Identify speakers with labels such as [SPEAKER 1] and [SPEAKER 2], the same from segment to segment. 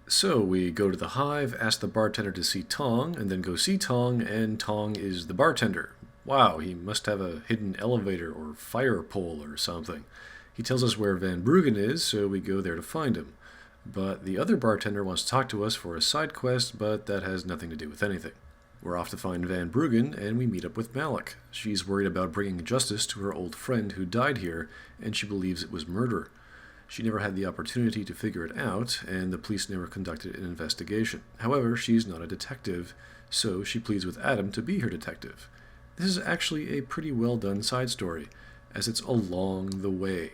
[SPEAKER 1] So we go to the Hive, ask the bartender to see Tong, and then go see Tong, and Tong is the bartender. Wow, he must have a hidden elevator or fire pole or something. He tells us where Van Bruggen is, so we go there to find him. But the other bartender wants to talk to us for a side quest, but that has nothing to do with anything. We're off to find Van Bruggen, and we meet up with Malik. She's worried about bringing justice to her old friend who died here, and she believes it was murder. She never had the opportunity to figure it out, and the police never conducted an investigation. However, she's not a detective, so she pleads with Adam to be her detective. This is actually a pretty well done side story, as it's along the way.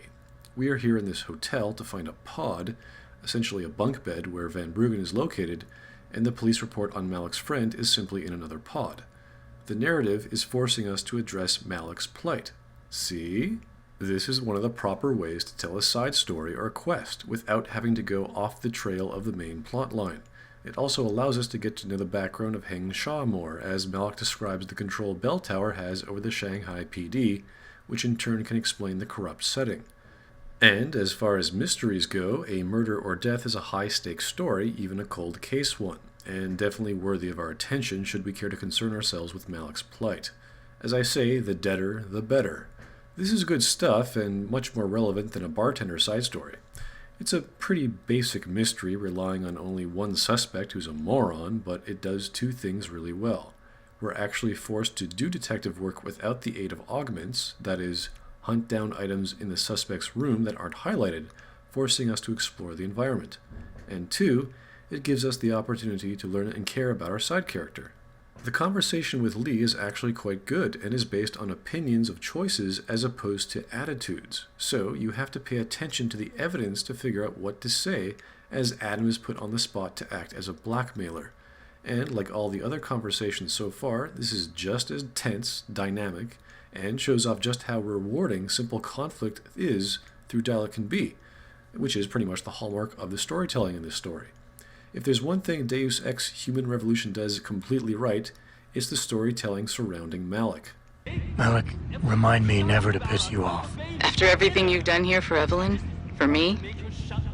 [SPEAKER 1] We are here in this hotel to find a pod, essentially a bunk bed where Van Bruggen is located, and the police report on Malik's friend is simply in another pod. The narrative is forcing us to address Malik's plight. See? This is one of the proper ways to tell a side story or a quest without having to go off the trail of the main plot line. It also allows us to get to know the background of Heng Sha more, as Malik describes the control Bell Tower has over the Shanghai PD, which in turn can explain the corrupt setting. And as far as mysteries go, a murder or death is a high-stakes story, even a cold case one, and definitely worthy of our attention should we care to concern ourselves with Malik's plight. As I say, the deader, the better. This is good stuff and much more relevant than a bartender side story. It's a pretty basic mystery relying on only one suspect who's a moron, but it does two things really well. We're actually forced to do detective work without the aid of augments, that is, hunt down items in the suspect's room that aren't highlighted, forcing us to explore the environment. And two, it gives us the opportunity to learn and care about our side character. The conversation with Lee is actually quite good and is based on opinions of choices as opposed to attitudes. So you have to pay attention to the evidence to figure out what to say, as Adam is put on the spot to act as a blackmailer. And like all the other conversations so far, this is just as tense, dynamic, and shows off just how rewarding simple conflict is through dialogue can be, which is pretty much the hallmark of the storytelling in this story. If there's one thing Deus Ex Human Revolution does completely right, it's the storytelling surrounding Malik.
[SPEAKER 2] Malik, remind me never to piss you off.
[SPEAKER 3] After everything you've done here for Evelyn, for me,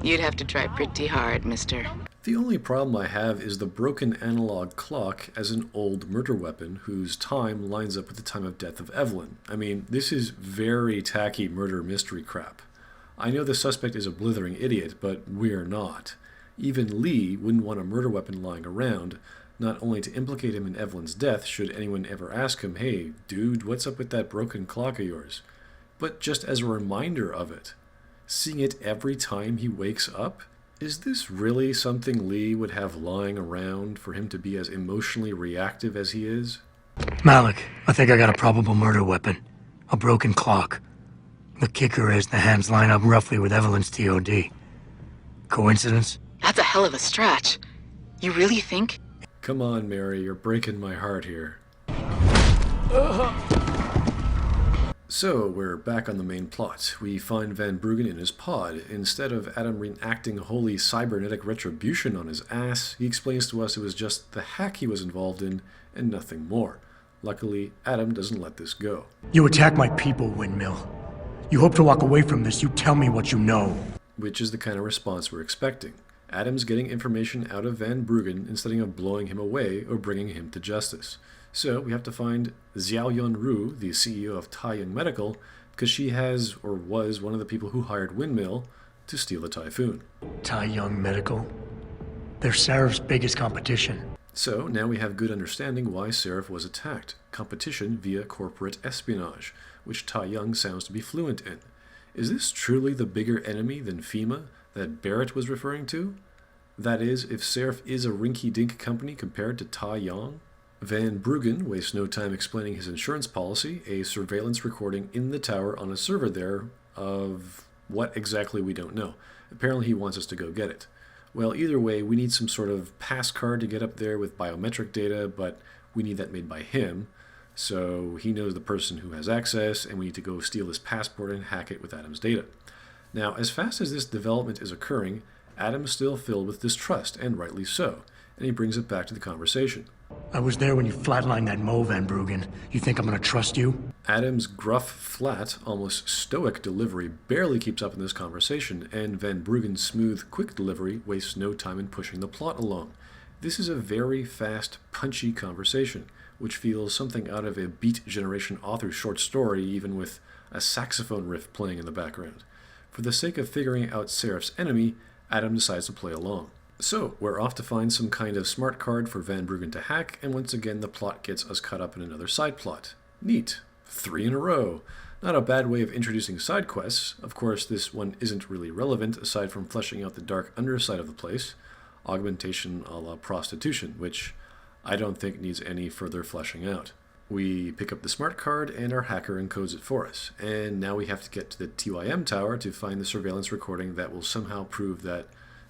[SPEAKER 3] you'd have to try pretty hard, mister.
[SPEAKER 1] The only problem I have is the broken analog clock as an old murder weapon whose time lines up with the time of death of Evelyn. I mean, this is very tacky murder mystery crap. I know the suspect is a blithering idiot, but we're not. Even Lee wouldn't want a murder weapon lying around, not only to implicate him in Evelyn's death should anyone ever ask him, "Hey, dude, what's up with that broken clock of yours?" but just as a reminder of it. Seeing it every time he wakes up? Is this really something Lee would have lying around for him to be as emotionally reactive as he is?
[SPEAKER 2] Malik, I think I got a probable murder weapon. A broken clock. The kicker is the hands line up roughly with Evelyn's TOD. Coincidence?
[SPEAKER 3] That's a hell of a stretch. You really think?
[SPEAKER 1] Come on, Mary, you're breaking my heart here. So, we're back on the main plot. We find Van Bruggen in his pod. Instead of Adam reenacting holy cybernetic retribution on his ass, he explains to us it was just the hack he was involved in and nothing more. Luckily, Adam doesn't let this go.
[SPEAKER 2] You attack my people, Windmill. You hope to walk away from this, you tell me what you know.
[SPEAKER 1] Which is the kind of response we're expecting. Adam's getting information out of Van Bruggen instead of blowing him away or bringing him to justice. So we have to find Xiao Yunru, the CEO of Taiyang Medical, because she has or was one of the people who hired Windmill to steal the Typhoon.
[SPEAKER 2] Taiyang Medical? They're Serif's biggest competition.
[SPEAKER 1] So now we have good understanding why Serif was attacked. Competition via corporate espionage, which Taiyang sounds to be fluent in. Is this truly the bigger enemy than FEMA that Barrett was referring to? That is, if Serif is a rinky-dink company compared to Taiyang? Van Bruggen wastes no time explaining his insurance policy, a surveillance recording in the tower on a server there of what exactly we don't know. Apparently he wants us to go get it. Well, either way, we need some sort of pass card to get up there with biometric data, but we need that made by him. So he knows the person who has access, and we need to go steal his passport and hack it with Adam's data. Now, as fast as this development is occurring, Adam is still filled with distrust, and rightly so, and he brings it back to the conversation.
[SPEAKER 2] I was there when you flatlined that Mo, Van Bruggen. You think I'm gonna trust you?
[SPEAKER 1] Adam's gruff, flat, almost stoic delivery barely keeps up in this conversation, and Van Bruggen's smooth, quick delivery wastes no time in pushing the plot along. This is a very fast, punchy conversation, which feels something out of a Beat Generation author's short story, even with a saxophone riff playing in the background. For the sake of figuring out Seraph's enemy, Adam decides to play along. So, we're off to find some kind of smart card for Van Bruggen to hack, and once again the plot gets us caught up in another side plot. Neat. 3 in a row. Not a bad way of introducing side quests. Of course, this one isn't really relevant, aside from fleshing out the dark underside of the place. Augmentation a la prostitution, which I don't think needs any further fleshing out. We pick up the smart card and our hacker encodes it for us. And now we have to get to the TYM tower to find the surveillance recording that will somehow prove that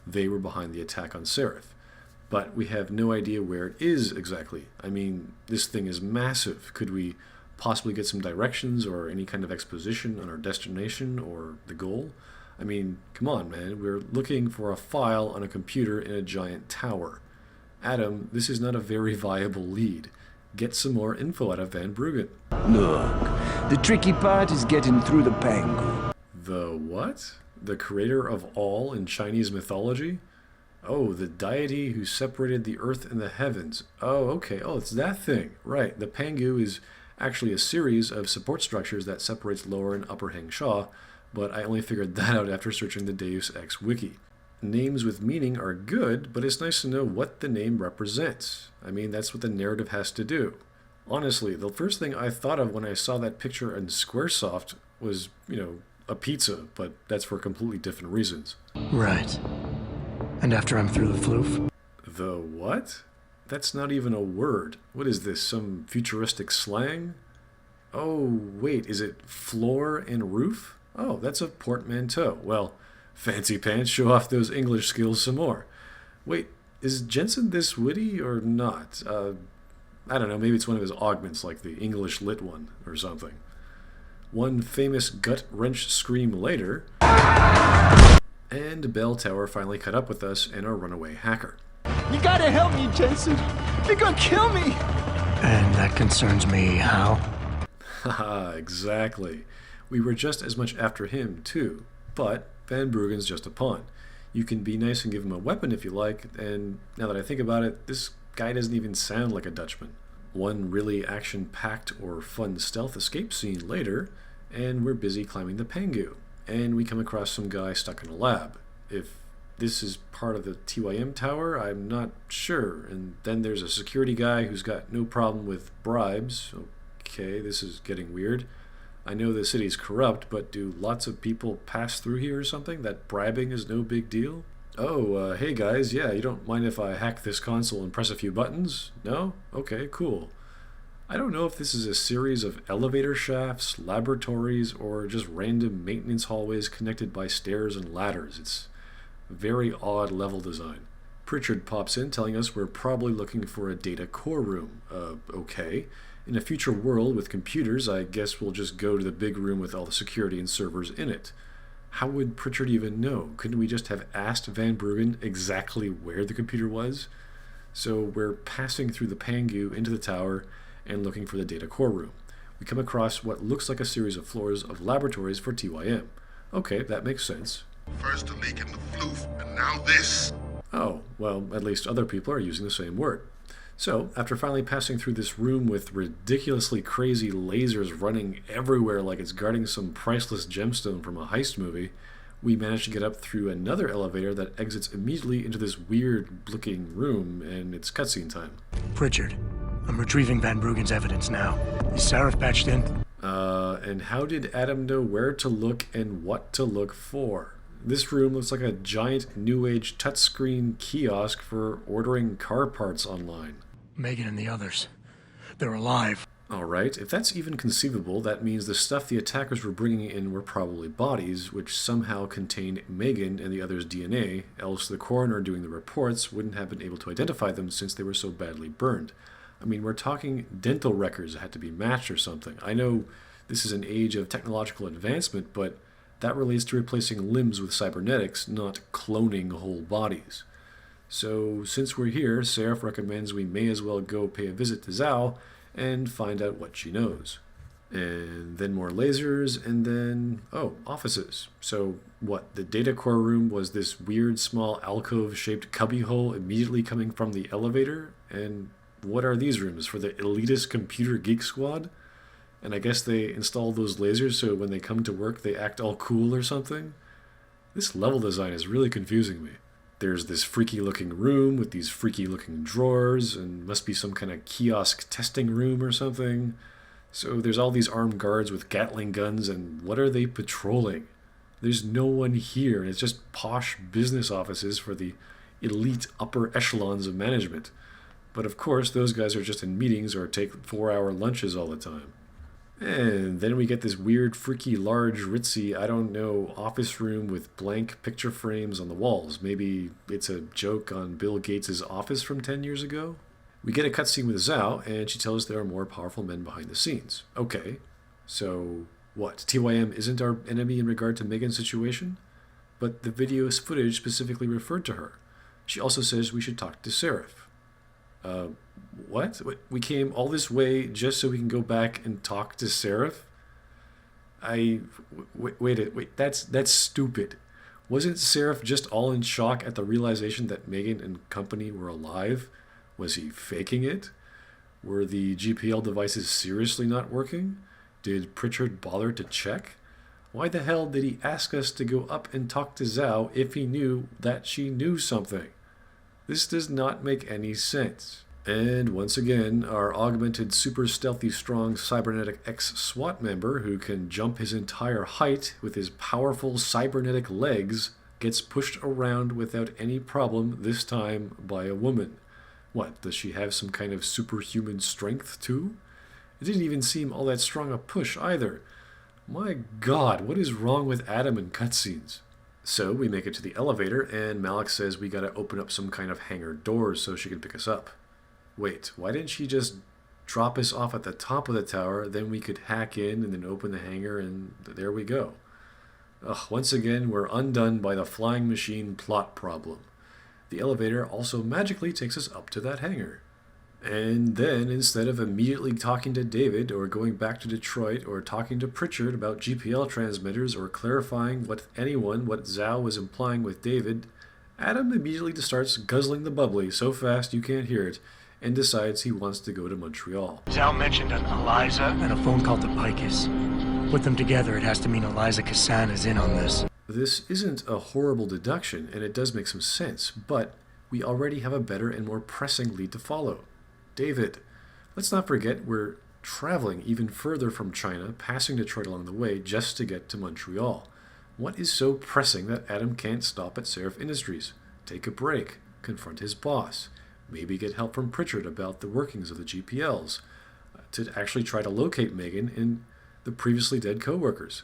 [SPEAKER 1] they were behind the attack on Seraph. But we have no idea where it is exactly. I mean, this thing is massive. Could we possibly get some directions or any kind of exposition on our destination or the goal? I mean, come on, man. We're looking for a file on a computer in a giant tower. Adam, this is not a very viable lead. Get some more info out of Van Bruggen.
[SPEAKER 4] Look, the tricky part is getting through the Pangu.
[SPEAKER 1] The what? The creator of all in Chinese mythology? Oh, the deity who separated the earth and the heavens. Oh, okay. Oh, it's that thing. Right. The Pangu is actually a series of support structures that separates Lower and Upper Hangsha, but I only figured that out after searching the Deus Ex wiki. Names with meaning are good, but it's nice to know what the name represents. I mean, that's what the narrative has to do. Honestly, the first thing I thought of when I saw that picture in Squaresoft was, a pizza, but that's for completely different reasons.
[SPEAKER 2] Right. And after I'm through the floof?
[SPEAKER 1] The what? That's not even a word. What is this, some futuristic slang? Oh, wait, is it floor and roof? Oh, that's a portmanteau. Well, fancy pants, show off those English skills some more. Wait, is Jensen this witty or not? I don't know, maybe it's one of his augments, like the English lit one or something. One famous gut-wrench scream later, and Bell Tower finally caught up with us and our runaway hacker.
[SPEAKER 4] You gotta help me, Jensen. They're gonna kill me.
[SPEAKER 2] And that concerns me how?
[SPEAKER 1] Haha, exactly. We were just as much after him, too. But Van Bruggen's just a pawn. You can be nice and give him a weapon if you like, and now that I think about it, this guy doesn't even sound like a Dutchman. One really action-packed or fun stealth escape scene later, and we're busy climbing the Pangu, and we come across some guy stuck in a lab. If this is part of the TYM tower, I'm not sure. And then there's a security guy who's got no problem with bribes. Okay, this is getting weird. I know the city's corrupt, but do lots of people pass through here or something? That bribing is no big deal? Oh, hey guys, yeah, you don't mind if I hack this console and press a few buttons? No? Okay, cool. I don't know if this is a series of elevator shafts, laboratories, or just random maintenance hallways connected by stairs and ladders. It's very odd level design. Pritchard pops in telling us we're probably looking for a data core room. Okay. In a future world with computers, I guess we'll just go to the big room with all the security and servers in it. How would Pritchard even know? Couldn't we just have asked Van Bruggen exactly where the computer was? So we're passing through the Pangu into the tower and looking for the data core room. We come across what looks like a series of floors of laboratories for TYM. Okay, that makes sense.
[SPEAKER 5] First a leak in the floof, and now this.
[SPEAKER 1] Oh, well, at least other people are using the same word. So, after finally passing through this room with ridiculously crazy lasers running everywhere like it's guarding some priceless gemstone from a heist movie, we manage to get up through another elevator that exits immediately into this weird-looking room, and it's cutscene time.
[SPEAKER 2] Pritchard, I'm retrieving Van Bruggen's evidence now. Is Seraph patched in?
[SPEAKER 1] And how did Adam know where to look and what to look for? This room looks like a giant New Age touchscreen kiosk for ordering car parts online.
[SPEAKER 2] Megan and the others. They're alive.
[SPEAKER 1] Alright, if that's even conceivable, that means the stuff the attackers were bringing in were probably bodies, which somehow contained Megan and the others' DNA, else the coroner doing the reports wouldn't have been able to identify them since they were so badly burned. I mean, we're talking dental records that had to be matched or something. I know this is an age of technological advancement, but that relates to replacing limbs with cybernetics, not cloning whole bodies. So since we're here, Seraph recommends we may as well go pay a visit to Zhao and find out what she knows. And then more lasers, and then, offices. So what, the data core room was this weird small alcove-shaped cubbyhole immediately coming from the elevator? And what are these rooms, for the elitist computer geek squad? And I guess they install those lasers so when they come to work they act all cool or something? This level design is really confusing me. There's this freaky looking room with these freaky looking drawers, and must be some kind of kiosk testing room or something. So there's all these armed guards with Gatling guns, and what are they patrolling? There's no one here, and it's just posh business offices for the elite upper echelons of management. But of course, those guys are just in meetings or take 4-hour lunches all the time. And then we get this weird, freaky, large, ritzy, I don't know, office room with blank picture frames on the walls. Maybe it's a joke on Bill Gates' office from 10 years ago? We get a cutscene with Zhao, and she tells us there are more powerful men behind the scenes. Okay, so what? TYM isn't our enemy in regard to Megan's situation? But the video's footage specifically referred to her. She also says we should talk to Seraph. What? We came all this way just so we can go back and talk to Seraph? Wait, that's stupid. Wasn't Seraph just all in shock at the realization that Megan and company were alive? Was he faking it? Were the GPL devices seriously not working? Did Pritchard bother to check? Why the hell did he ask us to go up and talk to Zhao if he knew that she knew something? This does not make any sense. And once again, our augmented super stealthy strong cybernetic ex-SWAT member who can jump his entire height with his powerful cybernetic legs gets pushed around without any problem, this time by a woman. What, does she have some kind of superhuman strength too? It didn't even seem all that strong a push either. My God, what is wrong with Adam in cutscenes? So we make it to the elevator, and Malik says we gotta open up some kind of hangar doors so she can pick us up. Wait, why didn't she just drop us off at the top of the tower, then we could hack in and then open the hangar, and there we go. Once again, we're undone by the flying machine plot problem. The elevator also magically takes us up to that hangar. And then, instead of immediately talking to David, or going back to Detroit, or talking to Pritchard about GPL transmitters, or clarifying what Zhao was implying with David, Adam immediately starts guzzling the bubbly so fast you can't hear it, and decides he wants to go to Montreal.
[SPEAKER 2] Zhao mentioned an Eliza and a phone call to Picus. Put them together, it has to mean Eliza Kassan is in on this.
[SPEAKER 1] This isn't a horrible deduction, and it does make some sense, but we already have a better and more pressing lead to follow. David. Let's not forget we're traveling even further from China, passing Detroit along the way just to get to Montreal. What is so pressing that Adam can't stop at Seraph Industries, take a break, confront his boss, maybe get help from Pritchard about the workings of the GPLs, to actually try to locate Megan and the previously dead co-workers,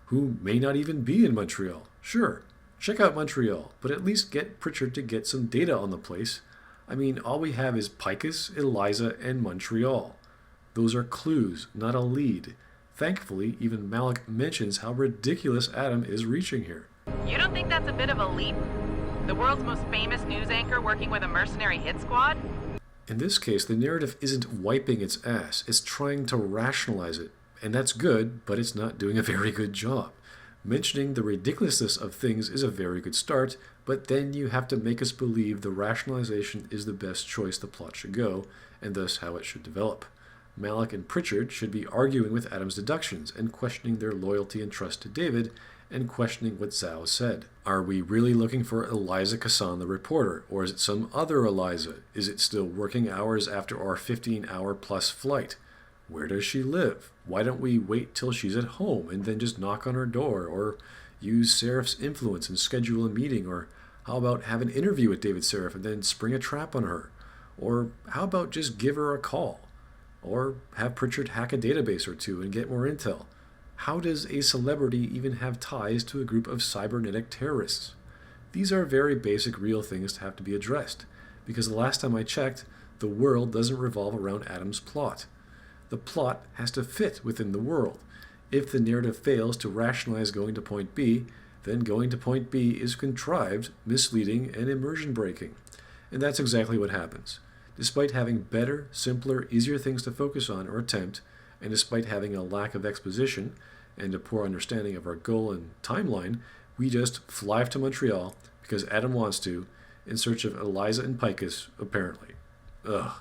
[SPEAKER 1] who may not even be in Montreal? Sure, check out Montreal, but at least get Pritchard to get some data on the place. I mean, all we have is Picus, Eliza, and Montreal. Those are clues, not a lead. Thankfully, even Malik mentions how ridiculous Adam is reaching here.
[SPEAKER 3] You don't think that's a bit of a leap? The world's most famous news anchor working with a mercenary hit squad?
[SPEAKER 1] In this case, the narrative isn't wiping its ass, it's trying to rationalize it. And that's good, but it's not doing a very good job. Mentioning the ridiculousness of things is a very good start, but then you have to make us believe the rationalization is the best choice the plot should go, and thus how it should develop. Malik and Pritchard should be arguing with Adam's deductions and questioning their loyalty and trust to David, and questioning what Zhao said. Are we really looking for Eliza Kassan the reporter, or is it some other Eliza? Is it still working hours after our 15-hour plus flight? Where does she live? Why don't we wait till she's at home and then just knock on her door, or use Seraph's influence and schedule a meeting, or how about have an interview with David Seraph and then spring a trap on her? Or how about just give her a call? Or have Pritchard hack a database or two and get more intel? How does a celebrity even have ties to a group of cybernetic terrorists? These are very basic real things to have to be addressed, because the last time I checked, the world doesn't revolve around Adam's plot. The plot has to fit within the world. If the narrative fails to rationalize going to point B, then going to point B is contrived, misleading, and immersion breaking. And that's exactly what happens. Despite having better, simpler, easier things to focus on or attempt, and despite having a lack of exposition and a poor understanding of our goal and timeline, we just fly to Montreal because Adam wants to, in search of Eliza and Picus, apparently. Ugh.